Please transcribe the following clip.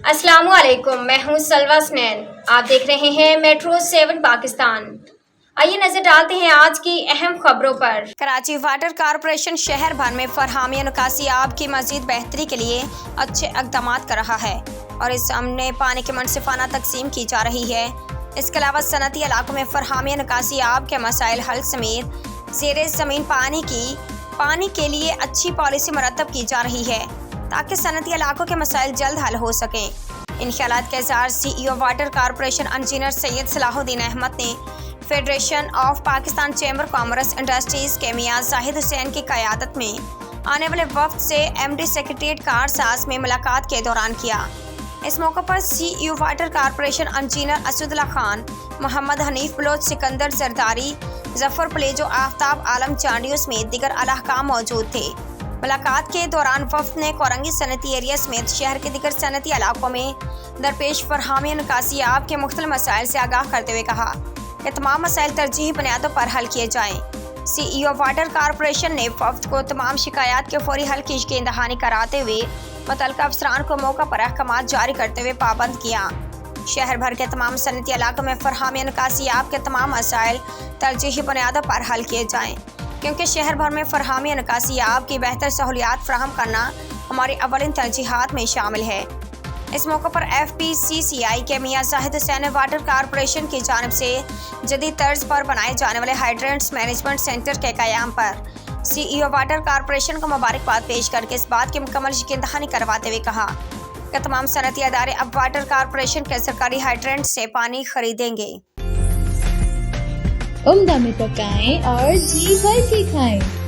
अस्सलाम वालेकुम, मैं हूं सलवा स्नैन। आप देख रहे हैं मेट्रो 7 पाकिस्तान। आइए नजर डालते हैं आज की अहम खबरों पर। कराची वाटर कारपोरेशन शहर भर में फरहामी निकासी आब की मजीद बेहतरी के लिए अच्छे इक़दाम कर रहा है और इस सामने पानी की मुनसिफाना तकसीम की जा रही है। इसके अलावा सनती इलाकों में फरहामी निकासी आब के मसाइल हल समेत ज़ेरे ज़मीन पानी के लिए अच्छी पॉलिसी मरतब की जा रही है ताकि सनती इलाकों के मसाइल जल्द हल हो सकें। इन ख्यालात के इज़हार CEO water corporation engineer Syed Salahuddin Ahmed ने federation of Pakistan chamber commerce industries के मियां जाहिद हुसैन की क़यादत में आने वाले वक्त से MD सेक्रेटरीट कारसाज में मुलाकात के दौरान किया। इस मौके पर CEO water corporation engineer Asadullah Khan, Mohammad Hanif Baloch, Sikandar Zardari, Zafar Palejo, Aftab Alam Chandio समेत दीगर अहकाम मौजूद थे। मुलाकात के दौरान वफ्द ने कोरंगी सनती एरिया समेत शहर के दीगर सनती इलाकों में दरपेश फरहामी निकासी आब के मुख्तलिफ मसाइल से आगाह करते हुए कहा कि तमाम मसाइल तरजीही बुनियादों पर हल किए जाएँ। CEO वाटर कारपोरेशन ने वफ्द को तमाम शिकायत के फौरी हल की यकीन दहानी कराते हुए मुतल्लिका अफसरान को मौका पर अहकाम जारी करते हुए पाबंद किया। शहर भर के तमाम सनती इलाकों में फरहामी निकासी आब के तमाम मसाइल तरजीही बुनियादों पर हल किए जाएँ, क्योंकि शहर भर में फरहामी निकासी आब की बेहतर सहूलियात फराहम करना हमारी अवलिन तरजीहात में शामिल है। इस मौके पर FPCCI के मियां जाहिद हुसैन ने वाटर कारपोरेशन की जानिब से जदीद तर्ज पर बनाए जाने वाले हाइड्रेंट्स मैनेजमेंट सेंटर के क़याम पर CEO वाटर कारपोरेशन को मुबारकबाद पेश करके इस बात की मुकम्मल यकीन दहानी करवाते हुए कहा कि तमाम सनती अदारे अब वाटर कारपोरेशन के सरकारी हाइड्रेंट से पानी खरीदेंगे। उम्दा में पकाएं और जी भर के खाएं।